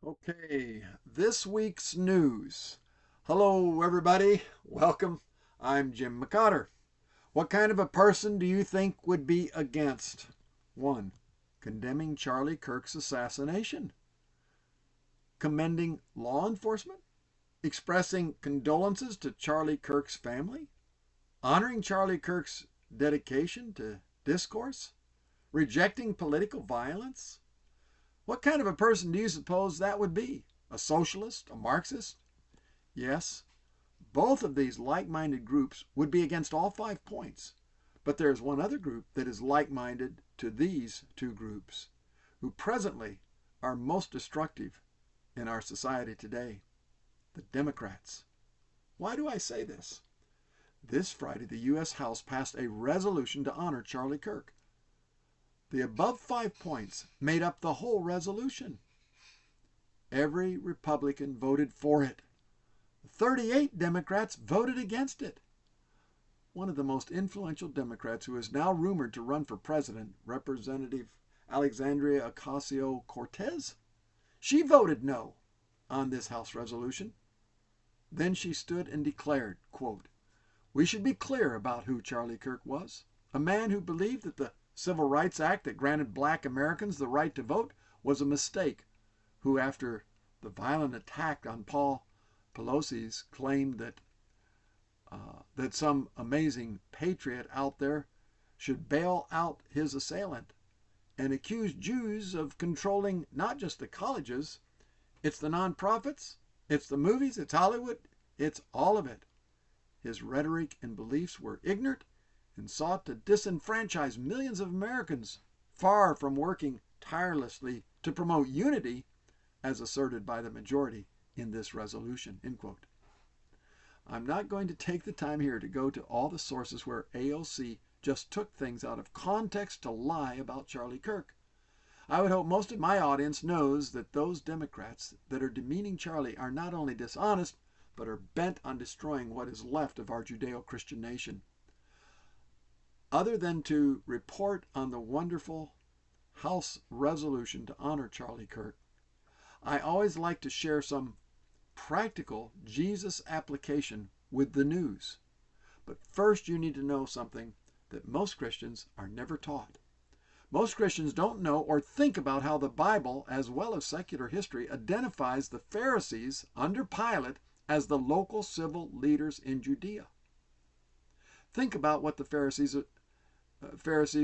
Okay, this week's news. Hello, everybody. Welcome. I'm Jim McCotter. What kind of a person do you think would be against? 1. Condemning Charlie Kirk's assassination. Commending law enforcement. Expressing condolences to Charlie Kirk's family. Honoring Charlie Kirk's dedication to discourse. Rejecting political violence. What kind of a person do you suppose that would be? A socialist? A Marxist? Yes, both of these like-minded groups would be against all 5 points. But there is one other group that is like-minded to these two groups, who presently are most destructive in our society today, the Democrats. Why do I say this? This Friday, the U.S. House passed a resolution to honor Charlie Kirk. The above 5 points made up the whole resolution. Every Republican voted for it. 38 Democrats voted against it. One of the most influential Democrats who is now rumored to run for president, Representative Alexandria Ocasio-Cortez, she voted no on this House resolution. Then she stood and declared, quote, "We should be clear about who Charlie Kirk was, a man who believed that the Civil Rights Act that granted black Americans the right to vote was a mistake, who after the violent attack on Paul Pelosi's claimed that some amazing patriot out there should bail out his assailant, and accused Jews of controlling not just the colleges, it's the nonprofits, it's the movies, it's Hollywood, it's all of it. His rhetoric and beliefs were ignorant and sought to disenfranchise millions of Americans, far from working tirelessly to promote unity as asserted by the majority in this resolution." End quote. I'm not going to take the time here to go to all the sources where AOC just took things out of context to lie about Charlie Kirk. I would hope most of my audience knows that those Democrats that are demeaning Charlie are not only dishonest, but are bent on destroying what is left of our Judeo-Christian nation. Other than to report on the wonderful House resolution to honor Charlie Kirk, I always like to share some practical Jesus application with the news. But first you need to know something that most Christians are never taught. Most Christians don't know or think about how the Bible, as well as secular history, identifies the Pharisees under Pilate as the local civil leaders in Judea. Think about what the Pharisees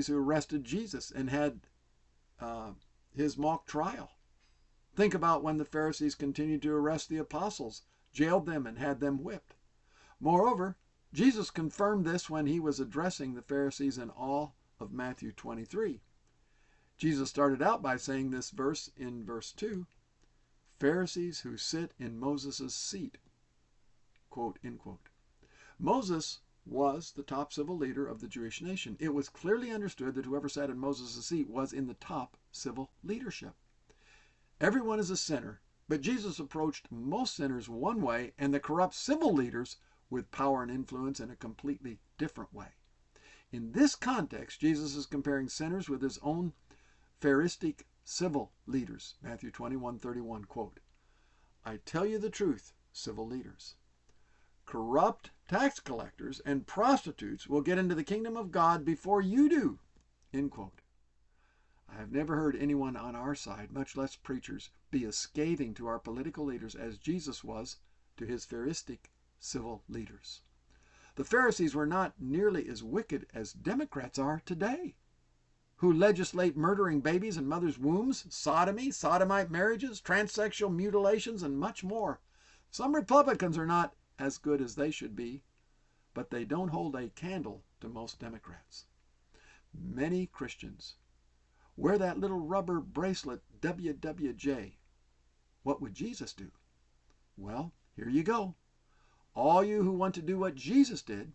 who arrested Jesus and had his mock trial. Think about when the Pharisees continued to arrest the apostles, jailed them, and had them whipped. Moreover, Jesus confirmed this when he was addressing the Pharisees in all of Matthew 23. Jesus started out by saying this verse in verse 2, "Pharisees who sit in Moses' seat." Quote, end quote. Moses was the top civil leader of the Jewish nation. It was clearly understood that whoever sat in Moses' seat was in the top civil leadership. Everyone is a sinner, but Jesus approached most sinners one way and the corrupt civil leaders with power and influence in a completely different way. In this context, Jesus is comparing sinners with his own Pharisaic civil leaders. Matthew 21:31, quote, "I tell you the truth, civil leaders. Corrupt tax collectors and prostitutes will get into the kingdom of God before you do." End quote. I have never heard anyone on our side, much less preachers, be as scathing to our political leaders as Jesus was to his Pharisaic civil leaders. The Pharisees were not nearly as wicked as Democrats are today, who legislate murdering babies in mothers' wombs, sodomy, sodomite marriages, transsexual mutilations, and much more. Some Republicans are not as good as they should be, but they don't hold a candle to most Democrats. Many Christians wear that little rubber bracelet WWJ. What would Jesus do? Well, here you go. All you who want to do what Jesus did,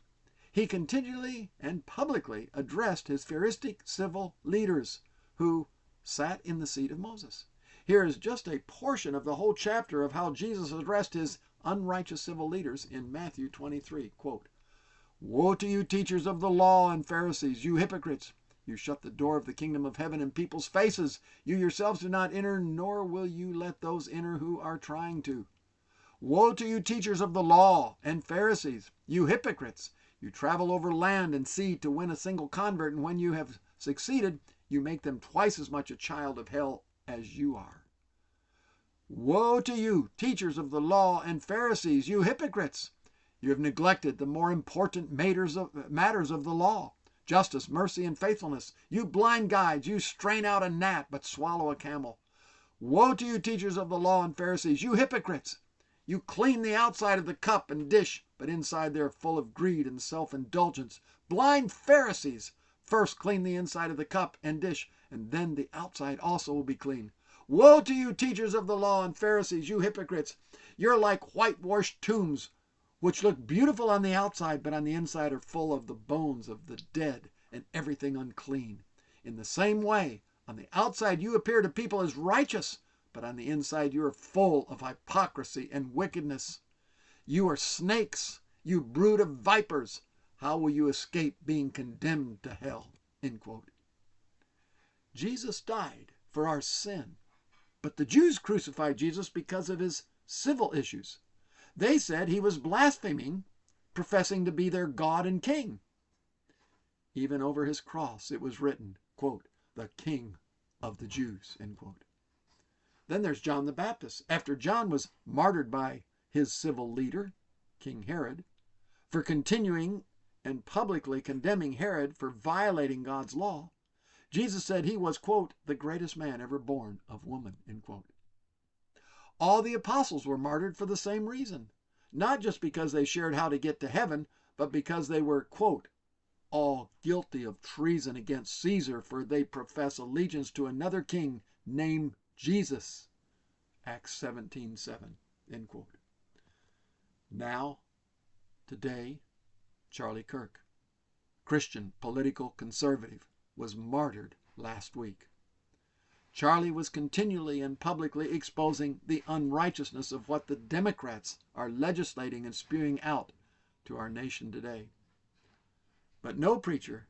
he continually and publicly addressed his Pharisaic civil leaders who sat in the seat of Moses. Here is just a portion of the whole chapter of how Jesus addressed his unrighteous civil leaders in Matthew 23. Quote, "Woe to you, teachers of the law and Pharisees, you hypocrites! You shut the door of the kingdom of heaven in people's faces. You yourselves do not enter, nor will you let those enter who are trying to. Woe to you, teachers of the law and Pharisees, you hypocrites! You travel over land and sea to win a single convert, and when you have succeeded, you make them twice as much a child of hell as you are. Woe to you, teachers of the law and Pharisees, you hypocrites! You have neglected the more important matters of the law, justice, mercy, and faithfulness. You blind guides, you strain out a gnat but swallow a camel. Woe to you, teachers of the law and Pharisees, you hypocrites! You clean the outside of the cup and dish, but inside they are full of greed and self-indulgence. Blind Pharisees! First clean the inside of the cup and dish, and then the outside also will be clean. Woe to you, teachers of the law and Pharisees, you hypocrites! You're like whitewashed tombs, which look beautiful on the outside, but on the inside are full of the bones of the dead and everything unclean. In the same way, on the outside you appear to people as righteous, but on the inside you are full of hypocrisy and wickedness. You are snakes, you brood of vipers. How will you escape being condemned to hell? End quote. Jesus died for our sin, but the Jews crucified Jesus because of his civil issues. They said he was blaspheming, professing to be their God and King. Even over his cross it was written, quote, "the King of the Jews," end quote. Then there's John the Baptist. After John was martyred by his civil leader, King Herod, for continuing and publicly condemning Herod for violating God's law, Jesus said he was, quote, "the greatest man ever born of woman," end quote. All the apostles were martyred for the same reason, not just because they shared how to get to heaven, but because they were, quote, "all guilty of treason against Caesar, for they profess allegiance to another king named Jesus," Acts 17:7, end quote. Now, today, Charlie Kirk, Christian political conservative, was martyred last week. Charlie was continually and publicly exposing the unrighteousness of what the Democrats are legislating and spewing out to our nation today. But no preacher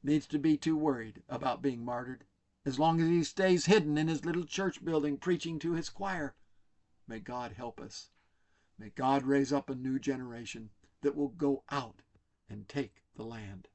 needs to be too worried about being martyred, as long as he stays hidden in his little church building preaching to his choir. May God help us. May God raise up a new generation that will go out and take the land.